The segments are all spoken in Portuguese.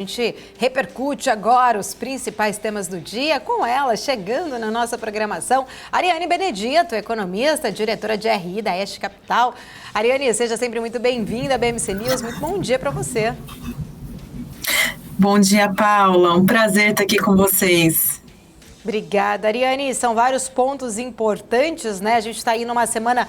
A gente repercute agora os principais temas do dia com ela, chegando na nossa programação, Ariane Benedito, economista, diretora de RI da Este Capital. Ariane, seja sempre muito bem-vinda à BMC News, muito bom dia para você. Bom dia, Paula, um prazer estar aqui com vocês. Obrigada, Ariane. São vários pontos importantes, né? A gente está aí numa semana,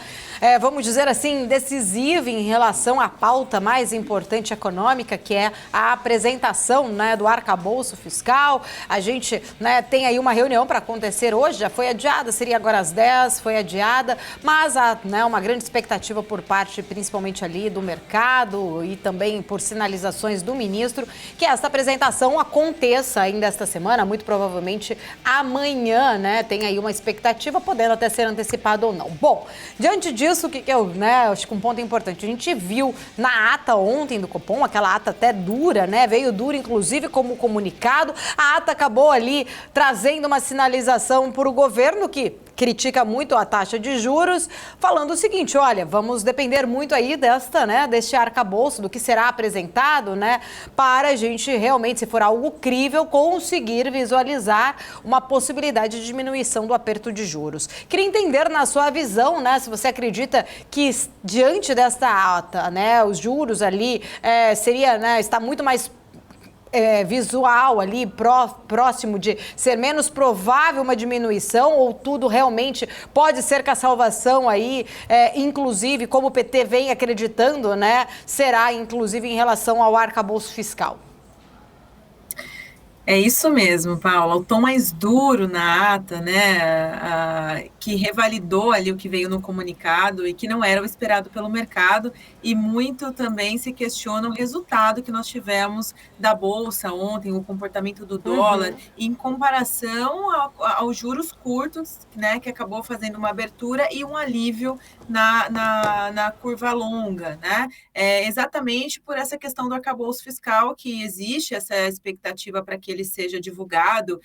vamos dizer assim, decisiva em relação à pauta mais importante econômica, que é a apresentação, né, do arcabouço fiscal. A gente, né, tem aí uma reunião para acontecer hoje, já foi adiada, seria agora às 10, foi adiada, mas há, né, uma grande expectativa por parte, principalmente ali, do mercado e também por sinalizações do ministro, que esta apresentação aconteça ainda esta semana, muito provavelmente amanhã, né? Tem aí uma expectativa, podendo até ser antecipado ou não. Bom, diante disso, o que eu, né, acho que um ponto importante, a gente viu na ata ontem do Copom, aquela ata até dura, né? Veio dura, inclusive, como comunicado. A ata acabou ali trazendo uma sinalização para o governo, que critica muito a taxa de juros, falando o seguinte: olha, vamos depender muito aí deste arcabouço, do que será apresentado, né, para a gente realmente, se for algo crível, conseguir visualizar uma possibilidade de diminuição do aperto de juros. Queria entender, na sua visão, né, se você acredita que diante desta ata, né, os juros ali seria, né, está muito mais visual ali, próximo de ser menos provável uma diminuição, ou tudo realmente pode ser que a salvação aí, inclusive, como o PT vem acreditando, né, será inclusive em relação ao arcabouço fiscal? É isso mesmo, Paula. O tom mais duro na ata, né, que revalidou ali o que veio no comunicado e que não era o esperado pelo mercado, e muito também se questiona o resultado que nós tivemos da Bolsa ontem, o comportamento do dólar, em comparação aos juros curtos, né, que acabou fazendo uma abertura e um alívio na curva longa, né? Exatamente por essa questão do arcabouço fiscal, que existe essa expectativa para que ele seja divulgado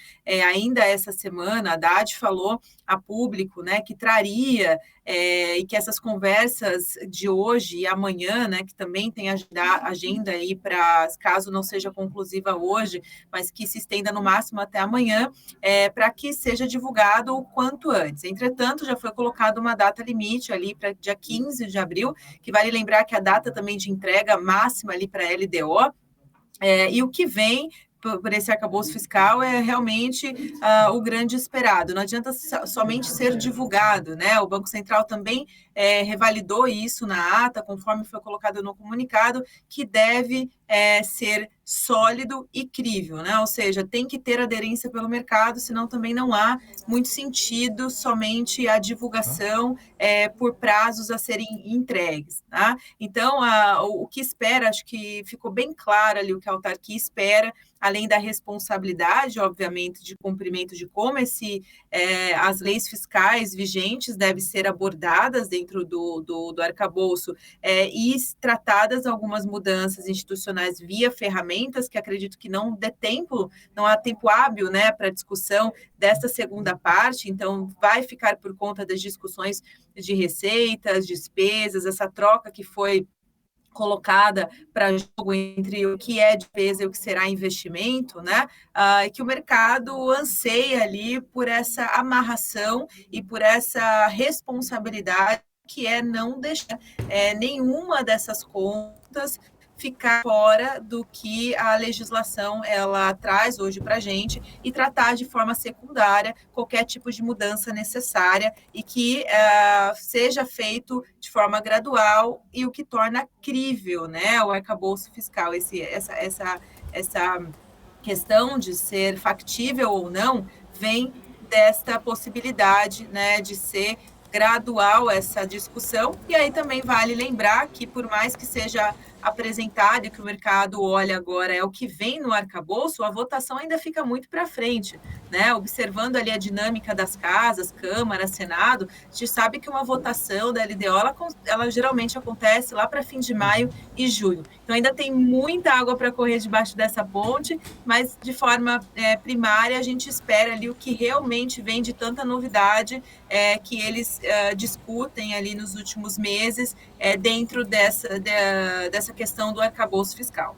ainda essa semana. A Haddad falou a público, né, que traria e que essas conversas de hoje e amanhã, né, que também tem agenda aí para, caso não seja conclusiva hoje, mas que se estenda no máximo até amanhã, para que seja divulgado o quanto antes. Entretanto, já foi colocada uma data limite ali para dia 15 de abril, que vale lembrar que a data também de entrega máxima ali para a LDO, e o que vem por esse arcabouço fiscal é realmente o grande esperado. Não adianta somente ser divulgado, né? O Banco Central também revalidou isso na ata, conforme foi colocado no comunicado, que deve ser sólido e crível, né? Ou seja, tem que ter aderência pelo mercado, senão também não há muito sentido somente a divulgação por prazos a serem entregues, tá? Então, o que espera, acho que ficou bem claro ali o que a autarquia espera, além da responsabilidade, obviamente, de cumprimento de como as leis fiscais vigentes devem ser abordadas dentro do arcabouço, e tratadas algumas mudanças institucionais via ferramentas, que acredito que não há tempo hábil, né, para discussão desta segunda parte. Então vai ficar por conta das discussões de receitas, despesas, essa troca que foi colocada para jogo entre o que é despesa e o que será investimento, né? Que o mercado anseia ali por essa amarração e por essa responsabilidade, que é não deixar nenhuma dessas contas ficar fora do que a legislação ela traz hoje para a gente, e tratar de forma secundária qualquer tipo de mudança necessária, e que seja feito de forma gradual, e o que torna crível, né, o arcabouço fiscal. Essa questão de ser factível ou não vem desta possibilidade, né, de ser gradual essa discussão. E aí também vale lembrar que, por mais que seja apresentado e que o mercado olha agora é o que vem no arcabouço, a votação ainda fica muito para frente, né? Observando ali a dinâmica das casas, Câmara, Senado, a gente sabe que uma votação da LDO, ela geralmente acontece lá para fim de maio e junho. Então ainda tem muita água para correr debaixo dessa ponte, mas de forma primária a gente espera ali o que realmente vem de tanta novidade que eles discutem ali nos últimos meses, dentro dessa questão do arcabouço fiscal.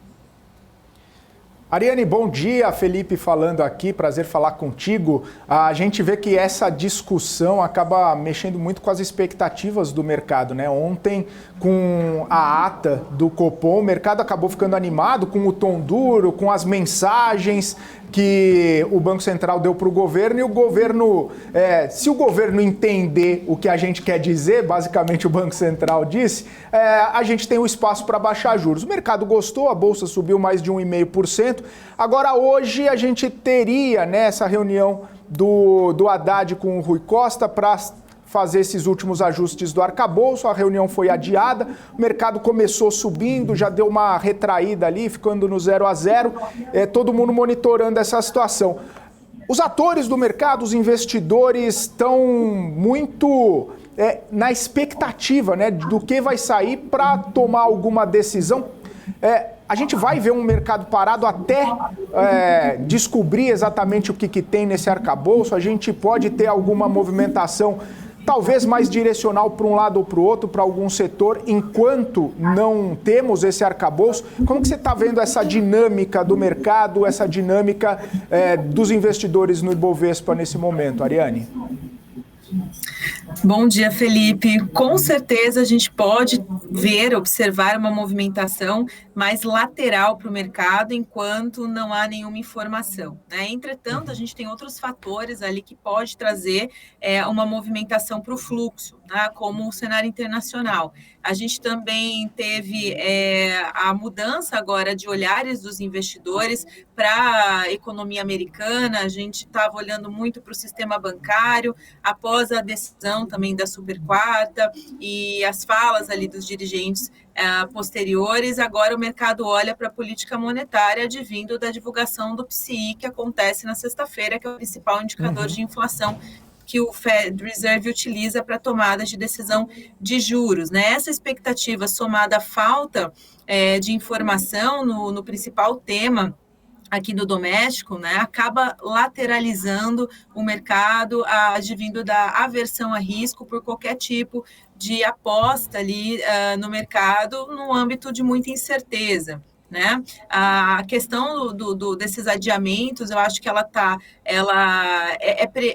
Ariane, bom dia. Felipe falando aqui, prazer falar contigo. A gente vê que essa discussão acaba mexendo muito com as expectativas do mercado, né? Ontem, com a ata do Copom, o mercado acabou ficando animado com o tom duro, com as mensagens que o Banco Central deu para o governo, e o governo, se o governo entender o que a gente quer dizer, basicamente o Banco Central disse, a gente tem um espaço para baixar juros. O mercado gostou, a Bolsa subiu mais de 1,5%. Agora, hoje, a gente teria, né, essa reunião do Haddad com o Rui Costa para fazer esses últimos ajustes do arcabouço. A reunião foi adiada, o mercado começou subindo, já deu uma retraída ali, ficando no 0 a 0, todo mundo monitorando essa situação. Os atores do mercado, os investidores, estão muito na expectativa, né, do que vai sair para tomar alguma decisão. A gente vai ver um mercado parado até descobrir exatamente o que tem nesse arcabouço. A gente pode ter alguma movimentação talvez mais direcional para um lado ou para o outro, para algum setor, enquanto não temos esse arcabouço. Como que você está vendo essa dinâmica do mercado, essa dinâmica dos investidores no Ibovespa nesse momento, Ariane? Bom dia, Felipe. Com certeza a gente pode observar uma movimentação mais lateral para o mercado enquanto não há nenhuma informação, né? Entretanto, a gente tem outros fatores ali que pode trazer uma movimentação para o fluxo, né? Como o cenário internacional. A gente também teve a mudança agora de olhares dos investidores para a economia americana. A gente estava olhando muito para o sistema bancário após a decisão também da super quarta e as falas ali dos dirigentes posteriores. Agora o mercado olha para a política monetária advindo da divulgação do PCI, que acontece na sexta-feira, que é o principal indicador de inflação que o Fed Reserve utiliza para tomada de decisão de juros, né? Essa expectativa somada à falta de informação no principal tema aqui do doméstico, né, acaba lateralizando o mercado, advindo da aversão a risco por qualquer tipo de aposta ali no mercado, no âmbito de muita incerteza. Né? A questão desses adiamentos, eu acho que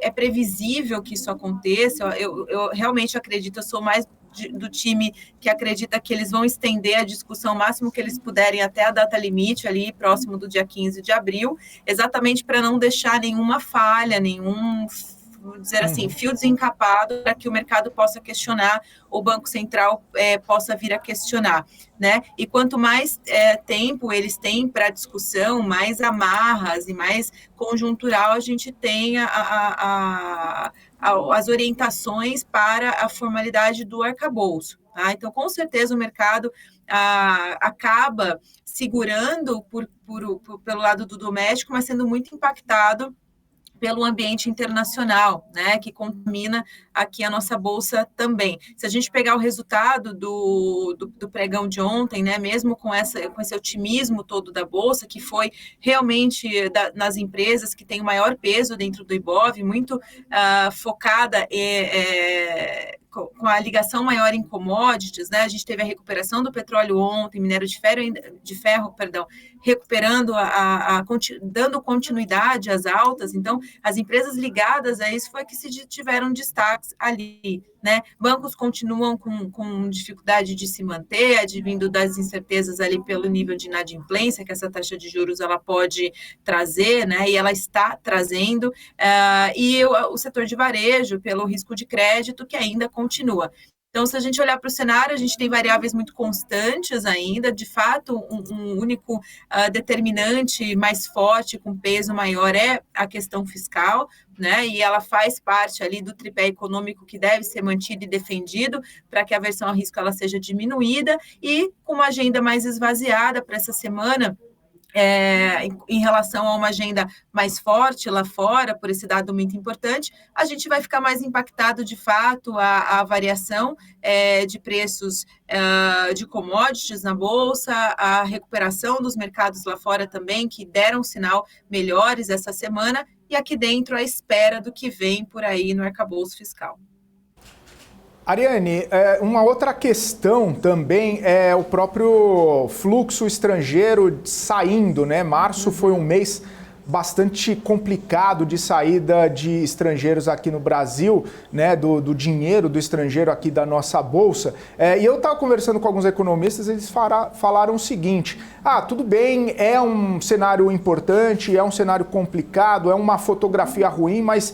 é previsível que isso aconteça. Eu realmente acredito, eu sou mais do time que acredita que eles vão estender a discussão o máximo que eles puderem até a data limite, ali próximo do dia 15 de abril, exatamente para não deixar nenhuma falha, vamos dizer assim, fio desencapado, para que o mercado possa questionar, o Banco Central possa vir a questionar, né? E quanto mais tempo eles têm para discussão, mais amarras e mais conjuntural a gente tem as orientações para a formalidade do arcabouço. Tá? Então, com certeza, o mercado acaba segurando pelo lado do doméstico, mas sendo muito impactado pelo ambiente internacional, né, que contamina aqui a nossa bolsa também. Se a gente pegar o resultado do pregão de ontem, né, mesmo com esse otimismo todo da bolsa, que foi realmente nas empresas que têm o maior peso dentro do Ibov, muito focada com a ligação maior em commodities, né? A gente teve a recuperação do petróleo ontem, minério de ferro, recuperando, dando continuidade às altas. Então, as empresas ligadas a isso foi que tiveram destaques ali, né? Bancos continuam com dificuldade de se manter, advindo das incertezas ali pelo nível de inadimplência que essa taxa de juros ela pode trazer, né? E ela está trazendo, e o setor de varejo pelo risco de crédito que ainda continua. Então, se a gente olhar para o cenário, a gente tem variáveis muito constantes ainda, de fato, um único determinante mais forte, com peso maior, é a questão fiscal, né? E ela faz parte ali do tripé econômico que deve ser mantido e defendido para que a aversão a risco ela seja diminuída, e com uma agenda mais esvaziada para essa semana, em relação a uma agenda mais forte lá fora, por esse dado muito importante, a gente vai ficar mais impactado, de fato, a variação de preços de commodities na Bolsa, a recuperação dos mercados lá fora também, que deram sinal melhores essa semana, e aqui dentro a espera do que vem por aí no arcabouço fiscal. Ariane, uma outra questão também é o próprio fluxo estrangeiro saindo, né? Março foi um mês bastante complicado de saída de estrangeiros aqui no Brasil, né, do dinheiro do estrangeiro aqui da nossa Bolsa. E eu estava conversando com alguns economistas, eles falaram o seguinte: tudo bem, é um cenário importante, é um cenário complicado, é uma fotografia ruim, mas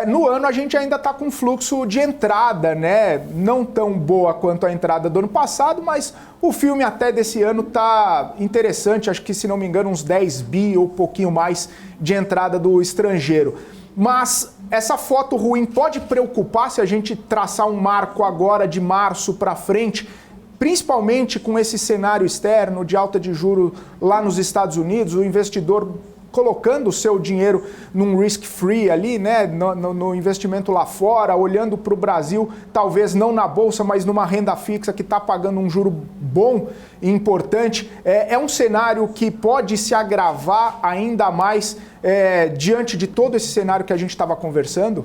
no ano a gente ainda está com fluxo de entrada, né? Não tão boa quanto a entrada do ano passado, mas o filme até desse ano está interessante. Acho que, se não me engano, uns 10 bi ou um pouquinho mais de entrada do estrangeiro. Mas essa foto ruim pode preocupar se a gente traçar um marco agora de março para frente, principalmente com esse cenário externo de alta de juros lá nos Estados Unidos, o investidor colocando o seu dinheiro num risk-free ali, né, no investimento lá fora, olhando para o Brasil, talvez não na Bolsa, mas numa renda fixa que está pagando um juro bom e importante. É um cenário que pode se agravar ainda mais diante de todo esse cenário que a gente estava conversando?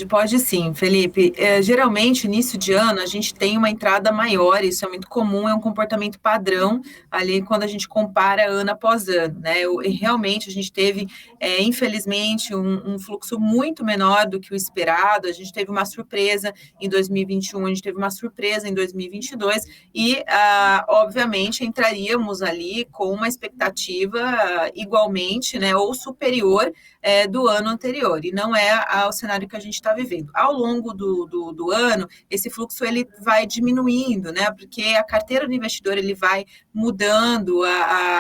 Pode sim, Felipe. Geralmente, início de ano, a gente tem uma entrada maior, isso é muito comum, é um comportamento padrão ali quando a gente compara ano após ano, né? E realmente a gente teve, infelizmente, um fluxo muito menor do que o esperado. A gente teve uma surpresa em 2021, a gente teve uma surpresa em 2022 e, obviamente, entraríamos ali com uma expectativa igualmente, né, ou superior do ano anterior, e não é o cenário que a gente está vivendo. Ao longo do ano, esse fluxo ele vai diminuindo, né? Porque a carteira do investidor ele vai mudando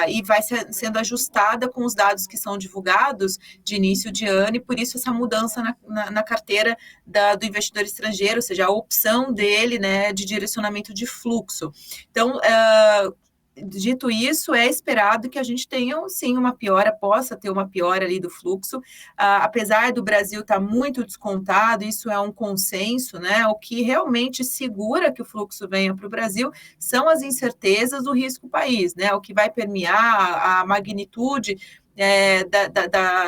e vai sendo ajustada com os dados que são divulgados de início de ano, e por isso essa mudança na carteira do investidor estrangeiro, ou seja, a opção dele, né, de direcionamento de fluxo. Então, dito isso, é esperado que a gente tenha, sim, uma piora, possa ter uma piora ali do fluxo, apesar do Brasil estar muito descontado, isso é um consenso, né? O que realmente segura que o fluxo venha para o Brasil são as incertezas do risco país, né? O que vai permear a magnitude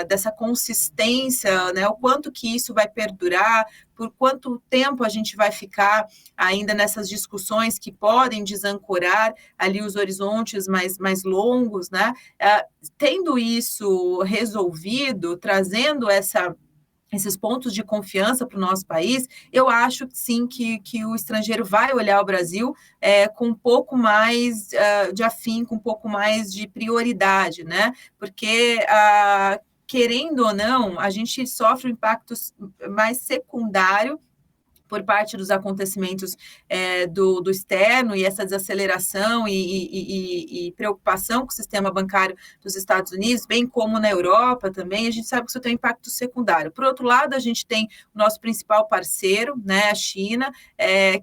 dessa consistência, né? O quanto que isso vai perdurar, por quanto tempo a gente vai ficar ainda nessas discussões que podem desancorar ali os horizontes mais longos, né? Tendo isso resolvido, trazendo esses pontos de confiança para o nosso país, eu acho sim que o estrangeiro vai olhar o Brasil com um pouco mais de afinco, um pouco mais de prioridade, né? Porque querendo ou não, a gente sofre um impacto mais secundário por parte dos acontecimentos do externo e essa desaceleração e preocupação com o sistema bancário dos Estados Unidos, bem como na Europa também, a gente sabe que isso tem um impacto secundário. Por outro lado, a gente tem o nosso principal parceiro, né, a China,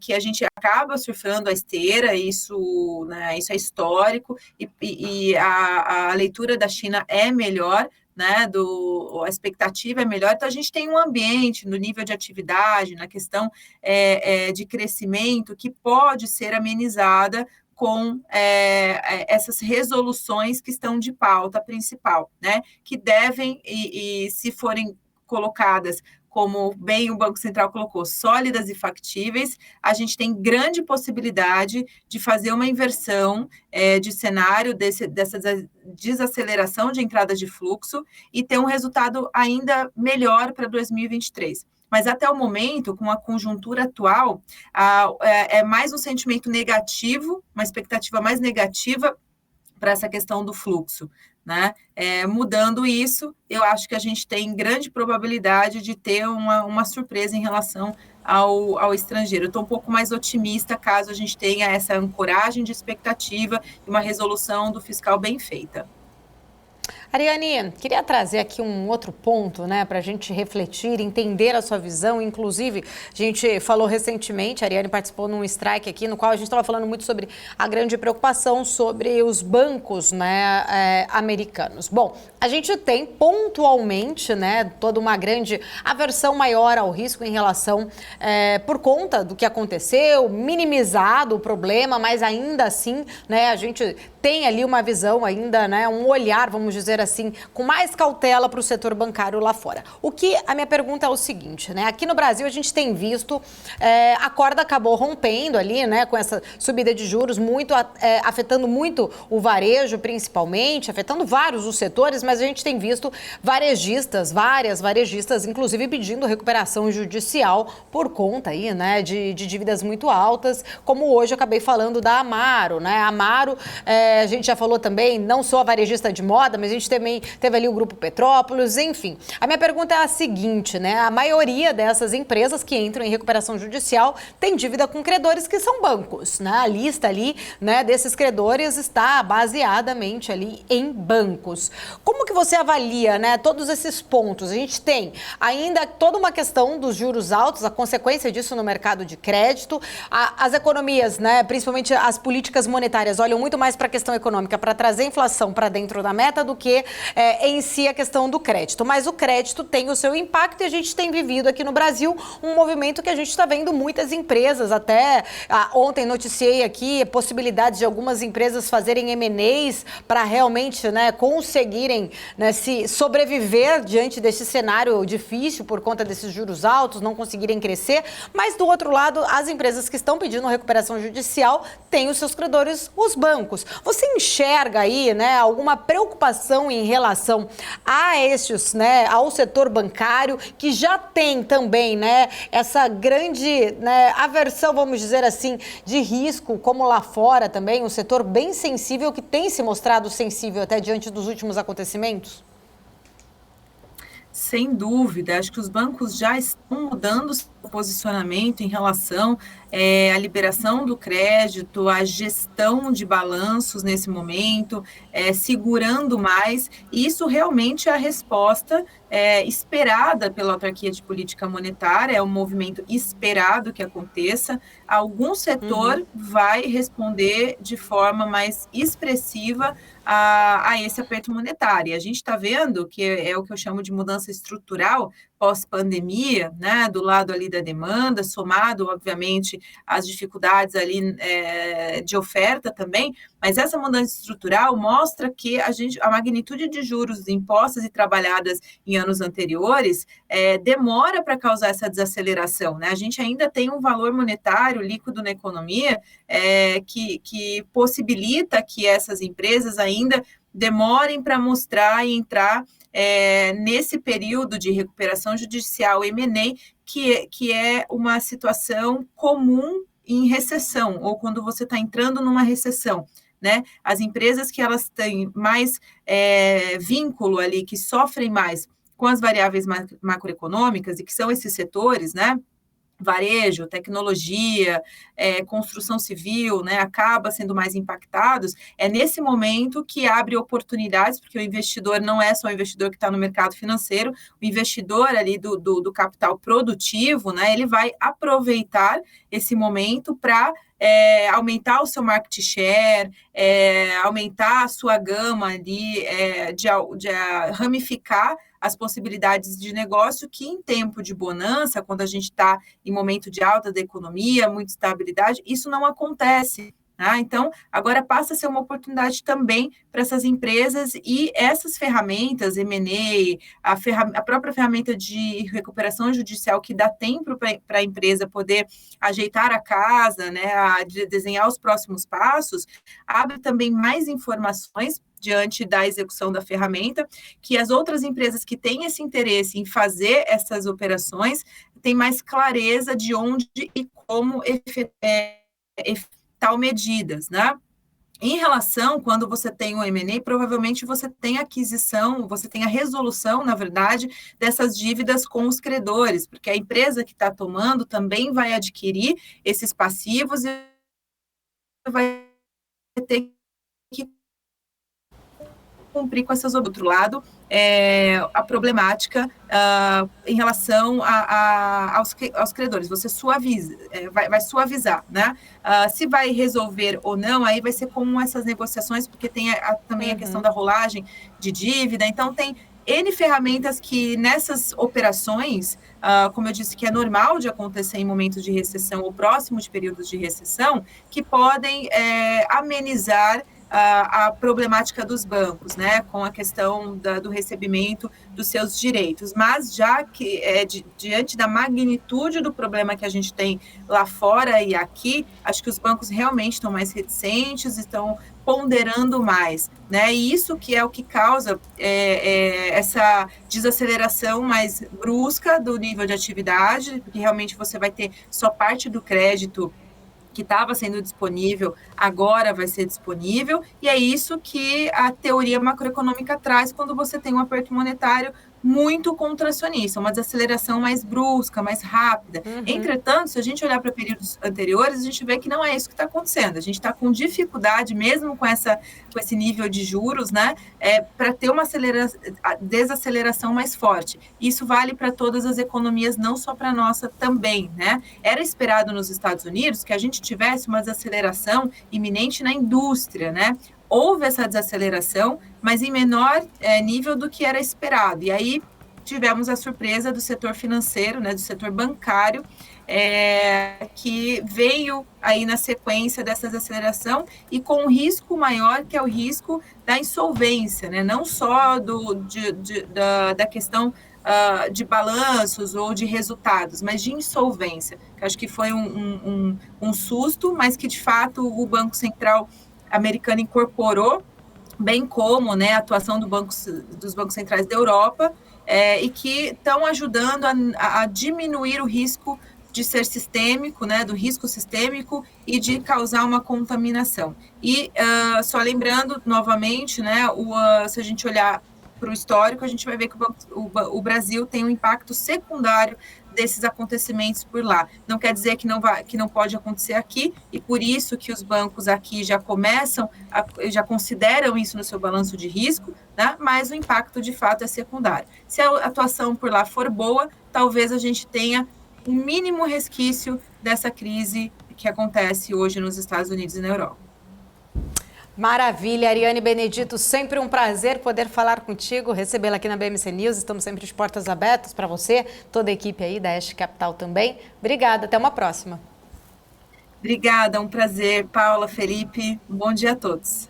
que a gente acaba surfando a esteira, isso é histórico, e a leitura da China é melhor, né, a expectativa é melhor, então a gente tem um ambiente no nível de atividade, na questão de crescimento, que pode ser amenizada com essas resoluções que estão de pauta principal, né, que devem, e se forem colocadas como bem o Banco Central colocou, sólidas e factíveis, a gente tem grande possibilidade de fazer uma inversão de cenário dessa desaceleração de entrada de fluxo e ter um resultado ainda melhor para 2023. Mas até o momento, com a conjuntura atual, é mais um sentimento negativo, uma expectativa mais negativa para essa questão do fluxo, né? Mudando isso, eu acho que a gente tem grande probabilidade de ter uma surpresa em relação ao estrangeiro. Eu estou um pouco mais otimista caso a gente tenha essa ancoragem de expectativa e uma resolução do fiscal bem feita. Ariane, queria trazer aqui um outro ponto, né, para a gente refletir, entender a sua visão. Inclusive, a gente falou recentemente, a Ariane participou num strike aqui, no qual a gente estava falando muito sobre a grande preocupação sobre os bancos, né, americanos. Bom, a gente tem pontualmente, né, toda uma grande aversão maior ao risco em relação, por conta do que aconteceu, minimizado o problema, mas ainda assim, né, a gente tem ali uma visão ainda, né, um olhar, vamos dizer assim, com mais cautela para o setor bancário lá fora. O que a minha pergunta é o seguinte, né? Aqui no Brasil a gente tem visto, a corda acabou rompendo ali, né, com essa subida de juros, muito afetando muito o varejo, principalmente, afetando vários os setores, mas a gente tem visto várias varejistas, inclusive pedindo recuperação judicial por conta aí, né, de dívidas muito altas, como hoje eu acabei falando da Amaro, né? A Amaro, a gente já falou também, não só a varejista de moda, mas a gente também teve ali o Grupo Petrópolis, enfim. A minha pergunta é a seguinte, né? A maioria dessas empresas que entram em recuperação judicial tem dívida com credores que são bancos, né? A lista ali, né, desses credores está baseadamente ali em bancos. Como que você avalia, né, todos esses pontos? A gente tem ainda toda uma questão dos juros altos, a consequência disso no mercado de crédito, as economias, né, principalmente as políticas monetárias, olham muito mais para a questão econômica, para trazer inflação para dentro da meta do que em si a questão do crédito. Mas o crédito tem o seu impacto e a gente tem vivido aqui no Brasil um movimento que a gente está vendo muitas empresas, até ontem noticiei aqui possibilidades de algumas empresas fazerem M&As para realmente, né, conseguirem, né, se sobreviver diante desse cenário difícil por conta desses juros altos, não conseguirem crescer, mas do outro lado, as empresas que estão pedindo recuperação judicial têm os seus credores, os bancos. Você enxerga aí, né, alguma preocupação em relação a estes, né, ao setor bancário, que já tem também, né, essa grande, né, aversão, vamos dizer assim, de risco, como lá fora também, um setor bem sensível que tem se mostrado sensível até diante dos últimos acontecimentos? Sem dúvida, acho que os bancos já estão mudando seu posicionamento em relação à liberação do crédito, à gestão de balanços nesse momento, segurando mais, e isso realmente é a resposta esperada pela autarquia de política monetária, é um movimento esperado que aconteça. Algum setor vai responder de forma mais expressiva a esse aperto monetário. E a gente está vendo que é o que eu chamo de mudança estrutural pós-pandemia, né, do lado ali da demanda, somado, obviamente, às dificuldades ali de oferta também, mas essa mudança estrutural mostra que a magnitude de juros impostas e trabalhadas em anos anteriores demora para causar essa desaceleração, né? A gente ainda tem um valor monetário líquido na economia que possibilita que essas empresas ainda demorem para mostrar e entrar nesse período de recuperação judicial M&A, que é uma situação comum em recessão, ou quando você está entrando numa recessão, né? As empresas que elas têm mais vínculo ali, que sofrem mais com as variáveis macroeconômicas, e que são esses setores, né? Varejo, tecnologia, construção civil, né, acaba sendo mais impactados, é nesse momento que abre oportunidades, porque o investidor não é só o investidor que está no mercado financeiro, o investidor ali do capital produtivo, né, ele vai aproveitar esse momento para aumentar o seu market share, aumentar a sua gama ali, de ramificar as possibilidades de negócio, que em tempo de bonança, quando a gente está em momento de alta da economia, muita estabilidade, isso não acontece. Tá? Então, agora passa a ser uma oportunidade também para essas empresas, e essas ferramentas, M&A, a própria ferramenta de recuperação judicial, que dá tempo para a empresa poder ajeitar a casa, né, desenhar os próximos passos, abre também mais informações diante da execução da ferramenta, que as outras empresas que têm esse interesse em fazer essas operações têm mais clareza de onde e como tal medidas, né? Em relação, quando você tem o M&A, provavelmente você tem a aquisição, você tem a resolução, na verdade, dessas dívidas com os credores, porque a empresa que está tomando também vai adquirir esses passivos e vai ter que cumprir com essas. Do outro lado, a problemática em relação aos credores, você suaviza, vai suavizar, né? Se vai resolver ou não, aí vai ser como essas negociações, porque tem também a questão da rolagem de dívida, então tem N ferramentas que nessas operações, como eu disse, que é normal de acontecer em momentos de recessão ou próximo de períodos de recessão, que podem amenizar a problemática dos bancos, né, com a questão do recebimento dos seus direitos. Mas já que, diante da magnitude do problema que a gente tem lá fora e aqui, acho que os bancos realmente estão mais reticentes, estão ponderando mais, né? E isso que é o que causa essa desaceleração mais brusca do nível de atividade, porque realmente você vai ter só parte do crédito que estava sendo disponível, agora vai ser disponível, e é isso que a teoria macroeconômica traz quando você tem um aperto monetário muito contracionista, uma desaceleração mais brusca, mais rápida. Entretanto, se a gente olhar para períodos anteriores, a gente vê que não é isso que está acontecendo. A gente está com dificuldade, mesmo com esse nível de juros, né, para ter uma desaceleração mais forte. Isso vale para todas as economias, não só para a nossa também, né? Era esperado nos Estados Unidos que a gente tivesse uma desaceleração iminente na indústria, né? Houve essa desaceleração, mas em menor nível do que era esperado. E aí tivemos a surpresa do setor financeiro, né, do setor bancário, que veio aí na sequência dessa desaceleração e com um risco maior, que é o risco da insolvência, né? Não só da questão de balanços ou de resultados, mas de insolvência, que acho que foi um susto, mas que de fato o Banco Central americano incorporou, bem como, né, a atuação dos bancos centrais da Europa, e que estão ajudando a diminuir o risco de ser sistêmico, né, do risco sistêmico e de causar uma contaminação. E só lembrando novamente, né, se a gente olhar para o histórico, a gente vai ver que o Brasil tem um impacto secundário desses acontecimentos por lá. Não quer dizer que não pode acontecer aqui, e por isso que os bancos aqui já já consideram isso no seu balanço de risco, né? Mas o impacto de fato é secundário. Se a atuação por lá for boa, talvez a gente tenha um mínimo resquício dessa crise que acontece hoje nos Estados Unidos e na Europa. Maravilha, Ariane Benedito, sempre um prazer poder falar contigo, recebê-la aqui na BMC News, estamos sempre de portas abertas para você, toda a equipe aí da Ash Capital também. Obrigada, até uma próxima. Obrigada, um prazer, Paula, Felipe, um bom dia a todos.